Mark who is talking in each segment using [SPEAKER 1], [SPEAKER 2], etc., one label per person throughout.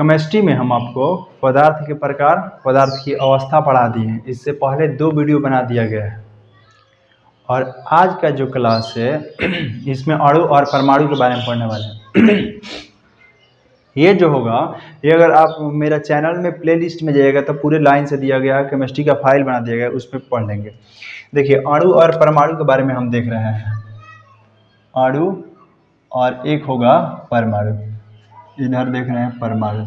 [SPEAKER 1] Chemistry में हम आपको पदार्थ के प्रकार, पदार्थ की अवस्था पढ़ा दी है। इससे पहले 2 वीडियो बना दिया गया है और आज का जो क्लास है इसमें अणु और परमाणु के बारे में पढ़ने वाले हैं। ये जो होगा, ये अगर आप मेरा चैनल में प्लेलिस्ट में जाइएगा तो पूरे लाइन से दिया गया है, केमिस्ट्री का फाइल बना दिया गया है, उसमें पढ़ लेंगे। देखिए, अणु और परमाणु के बारे में हम देख रहे हैं। अणु और एक होगा परमाणु। इधर देख रहे हैं परमाणु।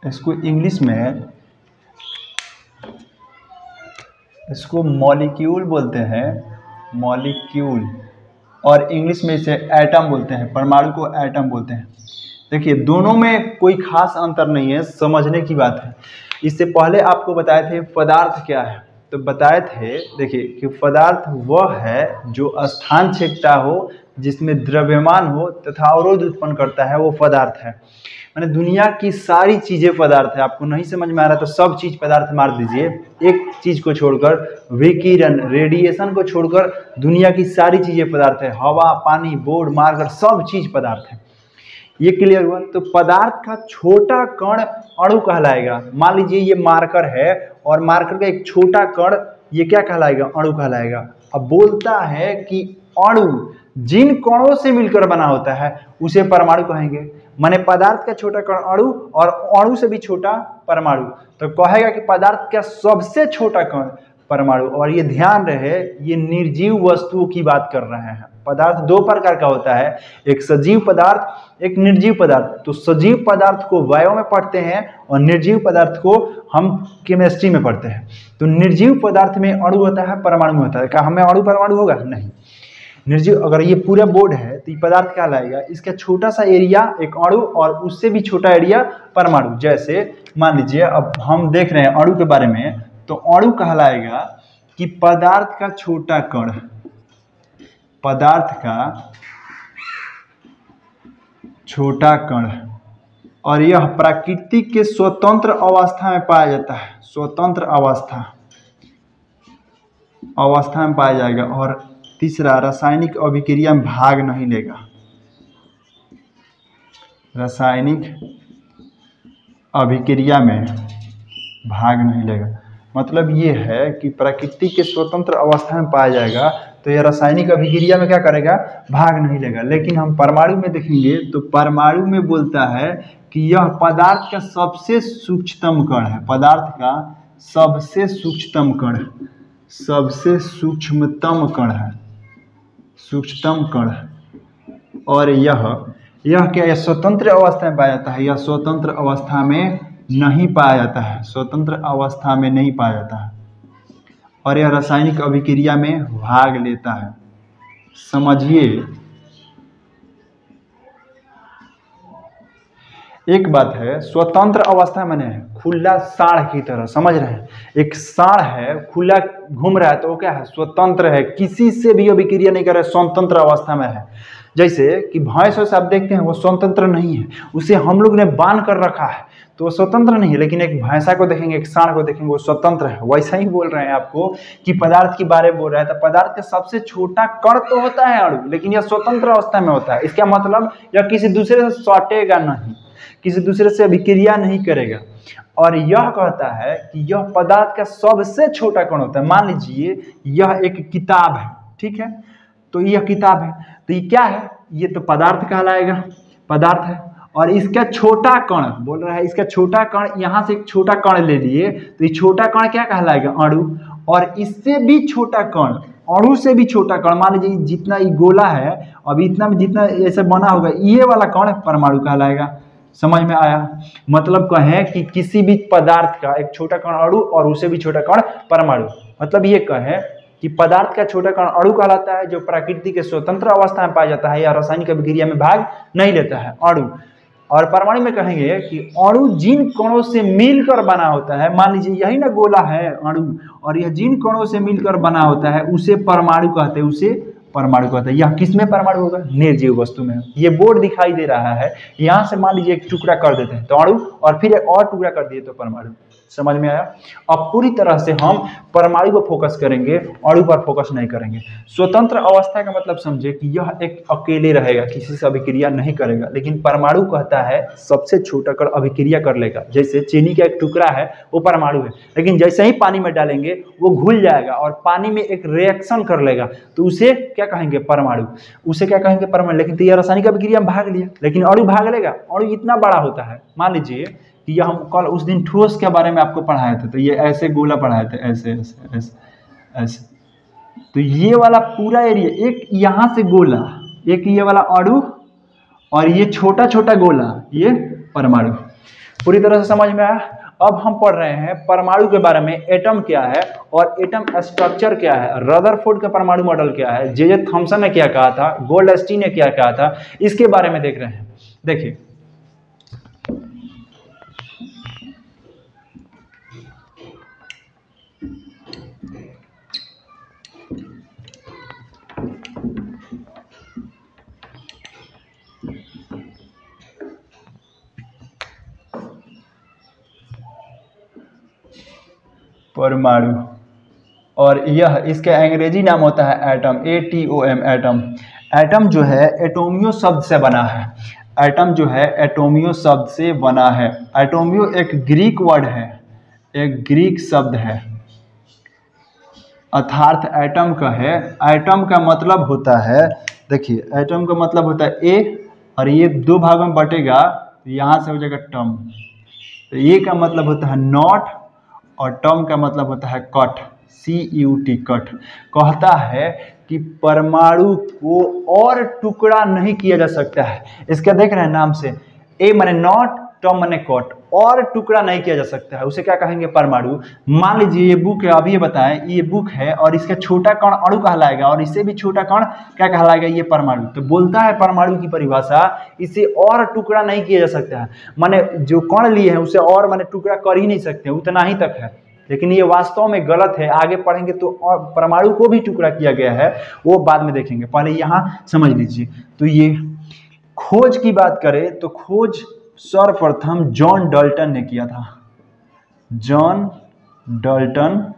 [SPEAKER 1] इसको इंग्लिश में इसको मॉलिक्यूल बोलते हैं, मॉलिक्यूल, और इंग्लिश में इसे एटम बोलते हैं। परमाणु को एटम बोलते हैं। देखिए, दोनों में कोई खास अंतर नहीं है, समझने की बात है। इससे पहले आपको बताए थे पदार्थ क्या है, तो बताए थे देखिए कि पदार्थ वह है जो स्थान छेदता हो, जिसमें द्रव्यमान हो तथा अवरोध उत्पन्न करता है, वो पदार्थ है। मैंने दुनिया की सारी चीजें पदार्थ है। आपको नहीं समझ में आ रहा तो सब चीज पदार्थ मार दीजिए, एक चीज को छोड़कर, विकिरण, रेडिएशन को छोड़कर दुनिया की सारी चीजें पदार्थ है। हवा, पानी, बोर्ड, मार्कर, सब चीज पदार्थ है। ये क्लियर हुआ? तो पदार्थ का छोटा कण अणु कहलाएगा। मान लीजिए ये मार्कर है और मार्कर का एक छोटा कण, ये क्या कहलाएगा? अणु कहलाएगा। अब बोलता है कि अणु जिन कणों से मिलकर बना होता है उसे परमाणु कहेंगे। माने पदार्थ का छोटा कण अणु और अणु से भी छोटा परमाणु। तो कहेगा कि पदार्थ का सबसे छोटा कण परमाणु। और ये ध्यान रहे, ये निर्जीव वस्तुओं की बात कर रहे हैं। पदार्थ 2 प्रकार का होता है, एक सजीव पदार्थ, एक निर्जीव पदार्थ। तो सजीव पदार्थ को बायो में पढ़ते हैं और निर्जीव पदार्थ को हम केमिस्ट्री में पढ़ते हैं। तो निर्जीव पदार्थ में अणु होता है, परमाणु होता है। क्या हमें अणु परमाणु होगा? नहीं। निर्जीव, अगर ये पूरा बोर्ड है तो ये पदार्थ क्या लाएगा? इसका छोटा सा एरिया एक अणु और उससे भी छोटा एरिया परमाणु। जैसे मान लीजिए, अब हम देख रहे हैं अणु के बारे में, तो अणु कहलाएगा कि पदार्थ का छोटा कण, पदार्थ का छोटा कण, और यह प्रकृति के स्वतंत्र अवस्था में पाया जाता है। स्वतंत्र अवस्था में पाया जाएगा। और तीसरा, रासायनिक अभिक्रिया में भाग नहीं लेगा। रासायनिक अभिक्रिया में भाग नहीं लेगा मतलब ये है कि प्रकृति के स्वतंत्र अवस्था में पाया जाएगा, तो यह रासायनिक अभिक्रिया में क्या करेगा? भाग नहीं लेगा। लेकिन हम परमाणु में देखेंगे तो परमाणु में बोलता है कि यह पदार्थ का सबसे सूक्ष्मतम कण है। पदार्थ का सबसे सूक्ष्मतम कण, सबसे सूक्ष्मतम कण है, सूक्ष्मतम कण। और यह क्या, यह स्वतंत्र अवस्था में पाया जाता है। यह स्वतंत्र अवस्था में नहीं पाया जाता है, स्वतंत्र अवस्था में नहीं पाया जाता है। और यह रासायनिक अभिक्रिया में भाग लेता है। समझिए, एक बात है, स्वतंत्र अवस्था में नहीं, खुला साढ़ की तरह, समझ रहे हैं? एक साढ़ है, खुला घूम रहा है, तो वो क्या है? स्वतंत्र है, किसी से भी अभिक्रिया नहीं कर रहा है, स्वतंत्र अवस्था में है। जैसे कि भैंस वैसे आप देखते हैं, वो स्वतंत्र नहीं है, उसे हम लोग ने बांध कर रखा है, तो वो स्वतंत्र नहीं है। लेकिन एक भैंसा को देखेंगे, एक सांड को देखेंगे, वो स्वतंत्र है। वैसा ही बोल रहे हैं आपको कि पदार्थ के बारे में बोल रहा है, तो पदार्थ का सबसे छोटा कण तो होता है अणु, लेकिन यह स्वतंत्र अवस्था में होता है। इसका मतलब यह किसी दूसरे से सटेगा नहीं, किसी दूसरे से अभिक्रिया नहीं करेगा। और यह कहता है कि यह पदार्थ का सबसे छोटा कण होता है। मान लीजिए यह एक किताब है, ठीक है? तो यह किताब है, तो ये क्या है? ये तो पदार्थ कहलाएगा, पदार्थ है। और इसका छोटा कण बोल रहा है, इसका छोटा कण, यहाँ से एक छोटा कण ले लिए, तो ये छोटा कण क्या कहलाएगा? अणु। और इससे भी छोटा कण, अणु से भी छोटा कण, मान लीजिए जितना ये गोला है, अभी इतना में जितना ऐसे बना होगा, ये वाला कण परमाणु कहलाएगा। समझ में आया? मतलब कहें कि किसी भी पदार्थ का एक छोटा कण अणु और उसे भी छोटा कण परमाणु। मतलब ये कहें कि पदार्थ का छोटा कण अणु कहलाता है, जो प्रकृति के स्वतंत्र अवस्था में पाया जाता है या रासायनिक अभिक्रिया में भाग नहीं लेता है, अणु। और परमाणु में कहेंगे कि अणु जिन कणों से मिलकर बना होता है, मान लीजिए यही ना गोला है अणु, और यह जिन कणों से मिलकर बना होता है उसे परमाणु कहते हैं, उसे परमाणु कहते हैं। यह किसमें परमाणु होगा? निर्जीव वस्तु में। ये बोर्ड दिखाई दे रहा है, यहाँ से मान लीजिए एक टुकड़ा कर देते हैं तो अणु, और फिर एक और टुकड़ा कर दिए तो परमाणु। समझ में आया? अब पूरी तरह से हम परमाणु पर फोकस करेंगे, अणु पर फोकस नहीं करेंगे। स्वतंत्र अवस्था का मतलब समझे कि यह एक अकेले रहेगा, किसी से अभिक्रिया नहीं करेगा। लेकिन परमाणु कहता है सबसे छोटा कण अभिक्रिया कर लेगा। जैसे चीनी का एक टुकड़ा है वो परमाणु है, लेकिन जैसे ही पानी में डालेंगे वो घुल जाएगा और पानी में एक रिएक्शन कर लेगा, तो उसे क्या कहेंगे? परमाणु। उसे क्या कहेंगे? परमाणु। लेकिन तो यह रासायनिक अभिक्रिया में भाग लिया, लेकिन अणु भाग लेगा? अणु इतना बड़ा होता है। मान लीजिए कि यह हम कल उस दिन ठोस के बारे में आपको पढ़ाए थे, तो ये ऐसे गोला पढ़ाए थे, ऐसे ऐसे ऐसे ऐसे। तो ये वाला पूरा एरिया, एक यहाँ से गोला, एक ये वाला अणु, और ये छोटा छोटा गोला ये परमाणु। पूरी तरह से समझ में आया? अब हम पढ़ रहे हैं परमाणु के बारे में, एटम क्या है और एटम स्ट्रक्चर क्या है, रदरफोर्ड का परमाणु मॉडल क्या है, जे थॉमसन ने क्या कहा था, गोल्डस्टीन ने क्या कहा था, इसके बारे में देख रहे हैं। देखिए परमाणु, और यह इसका अंग्रेजी नाम होता है एटम, ATOM, एटम। एटम जो है एटोमियो शब्द से बना है। एटम जो है एटोमियो शब्द से बना है। एटोमियो एक ग्रीक वर्ड है, एक ग्रीक शब्द है, अर्थात एटम का है। एटम का मतलब होता है, देखिए एटम का मतलब होता है ए, और ये दो भागों में बटेगा तो यहाँ से हो जाएगा टम। तो ये का मतलब होता है नॉट, और टर्म का मतलब होता है कट, CUT, कट। कहता है कि परमाणु को और टुकड़ा नहीं किया जा सकता है। इसका देख रहे हैं नाम से, ए माने नॉट, टर्म माने कट, और टुकड़ा नहीं किया जा सकता है, उसे क्या कहेंगे? परमाणु। मान लीजिए ये बुक है, अभी ये बताएं, ये बुक है और इसका छोटा कण अणु कहलाएगा, और इससे भी छोटा कण क्या कहलाएगा? ये परमाणु। तो बोलता है परमाणु की परिभाषा, इसे और टुकड़ा नहीं किया जा सकता है, माने जो कण लिए हैं उसे और माने टुकड़ा कर ही नहीं सकते, उतना ही तक है। लेकिन ये वास्तव में गलत है, आगे पढ़ेंगे तो। और परमाणु को भी टुकड़ा किया गया है, वो बाद में देखेंगे, पहले यहाँ समझ लीजिए। तो ये खोज की बात करें तो खोज सर्वप्रथम जॉन डाल्टन ने किया था। जॉन डाल्टन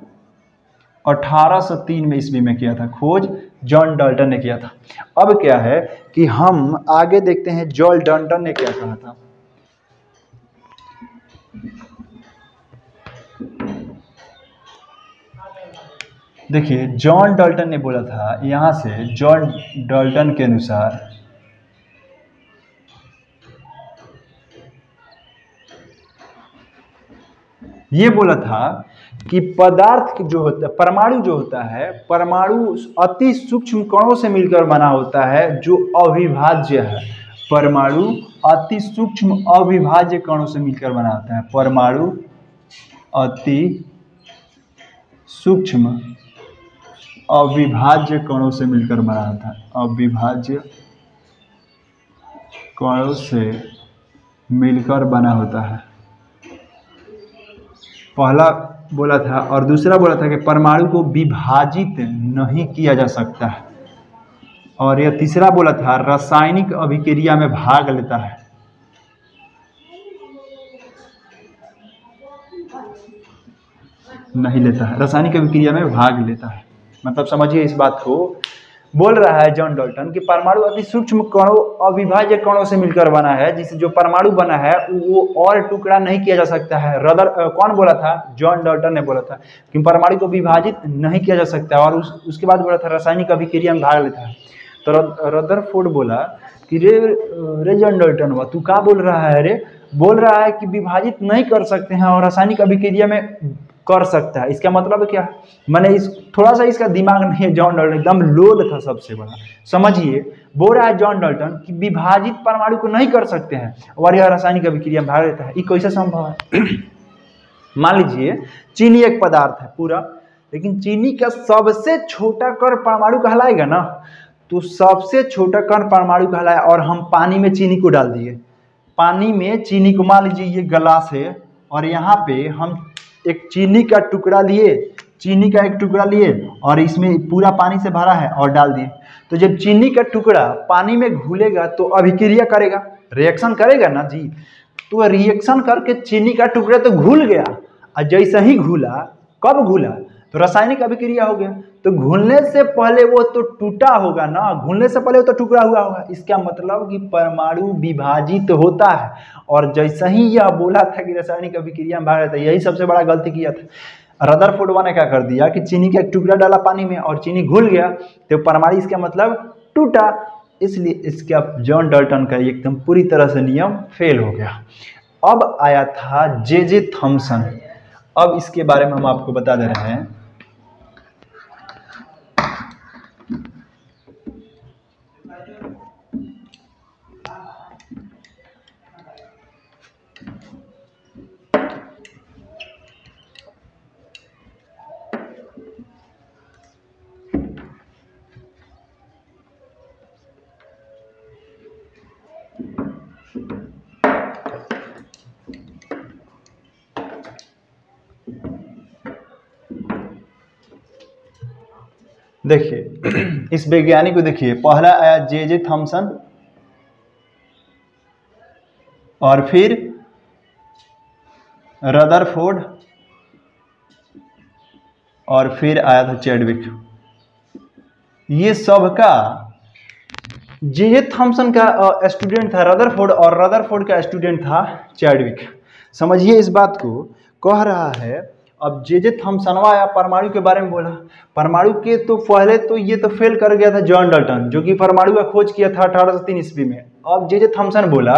[SPEAKER 1] 1803 में ईस्वी में किया था, खोज जॉन डाल्टन ने किया था। अब क्या है कि हम आगे देखते हैं जॉन डाल्टन ने क्या कहा था। देखिए जॉन डाल्टन ने बोला था, यहाँ से जॉन डाल्टन के अनुसार ये बोला था कि पदार्थ जो होता है, परमाणु जो होता है, परमाणु अति सूक्ष्म कणों से मिलकर बना होता है जो अविभाज्य है। परमाणु अति सूक्ष्म अविभाज्य कणों से मिलकर बना होता है। परमाणु अति सूक्ष्म अविभाज्य कणों से मिलकर बना होता है। अविभाज्य कणों से मिलकर बना होता है, पहला बोला था। और दूसरा बोला था कि परमाणु को विभाजित नहीं किया जा सकता है। और यह तीसरा बोला था रासायनिक अभिक्रिया में भाग लेता है। नहीं लेता है, रासायनिक अभिक्रिया में भाग लेता है। मतलब समझिए इस बात को। बोल रहा है जॉन डाल्टन कि परमाणु अति सूक्ष्म कणों अविभाज्य कणों से मिलकर बना है, जिससे जो परमाणु बना है वो और टुकड़ा नहीं किया जा सकता है। कौन बोला था? जॉन डाल्टन ने बोला था कि परमाणु को विभाजित नहीं किया जा सकता। और उसके बाद बोला था रासायनिक अभिक्रिया में भाग लेता है। तो रदरफोर्ड बोला कि रे जॉन डाल्टन हुआ, तू क्या बोल रहा है रे? बोल रहा है कि विभाजित नहीं कर सकते हैं और रासायनिक अभिक्रिया में कर सकता है। इसका मतलब क्या? मैंने इस थोड़ा सा इसका दिमाग नहीं है। जॉन डाल्टन एकदम लोल था सबसे बड़ा। समझिए, बोल रहा है जॉन डाल्टन कि विभाजित परमाणु को नहीं कर सकते हैं और यह रासायनिक अभिक्रिया में भाग लेता है। ये कैसे संभव है? मान लीजिए चीनी एक पदार्थ है पूरा, लेकिन चीनी का सबसे छोटा कण परमाणु कहलाएगा ना, तो सबसे छोटा कण परमाणु कहलाए। और हम पानी में चीनी को डाल दिए, पानी में चीनी को, मान लीजिए ये गिलास है और यहाँ पे हम एक चीनी का टुकड़ा लिए, चीनी का एक टुकड़ा लिए और इसमें पूरा पानी से भरा है और डाल दिए। तो जब चीनी का टुकड़ा पानी में घुलेगा तो अभिक्रिया करेगा, रिएक्शन करेगा ना जी। तो रिएक्शन करके चीनी का टुकड़ा तो घुल गया, और जैसे ही घुला, कब घुला, तो रासायनिक अभिक्रिया हो गया। तो घुलने से पहले वो तो टूटा होगा ना, घुलने से पहले वो तो टुकड़ा हुआ होगा। इसका मतलब कि परमाणु विभाजित होता है। और जैसे ही यह बोला था कि रासायनिक अभिक्रिया में भाग रहता है, यही सबसे बड़ा गलती किया था। रदरफोर्ड ने क्या कर दिया कि चीनी का एक टुकड़ा डाला पानी में और चीनी घुल गया, तो परमाणु इसका मतलब टूटा। इसलिए इसका जॉन डाल्टन का एकदम पूरी तरह से नियम फेल हो गया। अब आया था जे थॉमसन। अब इसके बारे में हम आपको बता दे रहे हैं। देखिए इस वैज्ञानिक को देखिए, पहला आया जे थॉमसन, और फिर रदरफोर्ड, और फिर आया था चैडविक। ये सबका जे थॉमसन का स्टूडेंट था रदरफोर्ड, और रदरफोर्ड का स्टूडेंट था चैडविक। समझिए इस बात को, कह रहा है। अब जे थॉमसनवा आया, परमाणु के बारे में बोला। परमाणु के तो पहले तो ये तो फेल कर गया था जॉन डाल्टन, जो कि परमाणु का खोज किया था 1803 ईस्वी में। अब जे थॉमसन बोला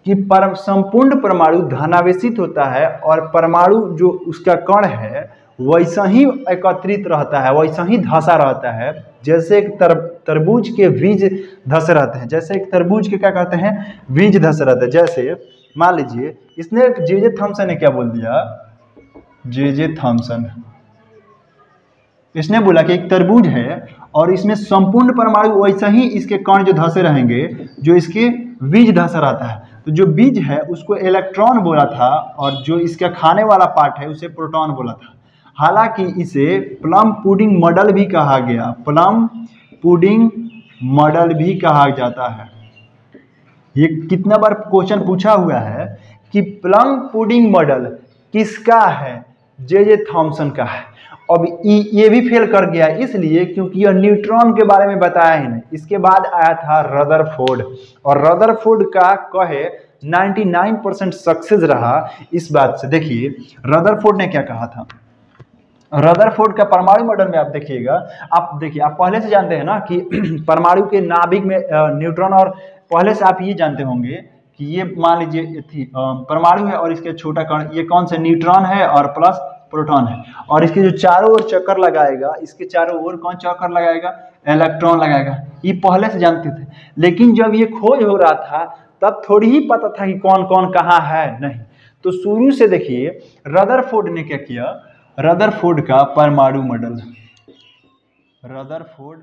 [SPEAKER 1] कि संपूर्ण परमाणु धनावेशित होता है, और परमाणु जो उसका कण है वैसा ही एकत्रित रहता है, वैसा ही धंसा रहता है, जैसे एक तरबूज के बीज धंसे रहते हैं। जैसे एक तरबूज के क्या कहते हैं, बीज धंसे रहते हैं। जैसे मान लीजिए इसने जे थॉमसन ने क्या बोल दिया, जे थॉमसन इसने बोला कि एक तरबूज है और इसमें संपूर्ण परमाणु वैसा ही इसके कण जो धंसे रहेंगे, जो इसके बीज धंसा रहता है। तो जो बीज है उसको इलेक्ट्रॉन बोला था, और जो इसका खाने वाला पार्ट है उसे प्रोटॉन बोला था। हालांकि इसे प्लम पुडिंग मॉडल भी कहा गया, प्लम पुडिंग मॉडल भी कहा जाता है। ये कितना बार क्वेश्चन पूछा हुआ है कि प्लम पुडिंग मॉडल किसका है, जे थॉमसन का है। अब ये भी फेल कर गया, इसलिए क्योंकि यह न्यूट्रॉन के बारे में बताया ही नहीं। इसके बाद आया था रदरफोर्ड, और रदरफोर्ड का कहे 99% सक्सेस रहा इस बात से। देखिए रदरफोर्ड ने क्या कहा था। रदरफोर्ड का परमाणु मॉडल में आप देखिएगा, आप देखिए, आप पहले से जानते हैं ना कि परमाणु के नाभिक में न्यूट्रॉन, और पहले से आप ये जानते होंगे कि ये मान लीजिए परमाणु है और इसके छोटा कण, ये कौन सा न्यूट्रॉन है और प्लस प्रोटॉन है, और इसके जो चारों ओर चक्कर लगाएगा, इसके चारों ओर कौन चक्कर लगाएगा, इलेक्ट्रॉन लगाएगा। ये पहले से जानते थे, लेकिन जब ये खोज हो रहा था तब थोड़ी ही पता था कि कौन कौन कहाँ है, नहीं। तो शुरू से देखिए रदरफोर्ड ने क्या किया, रदरफोर्ड का परमाणु मॉडल, रदरफोर्ड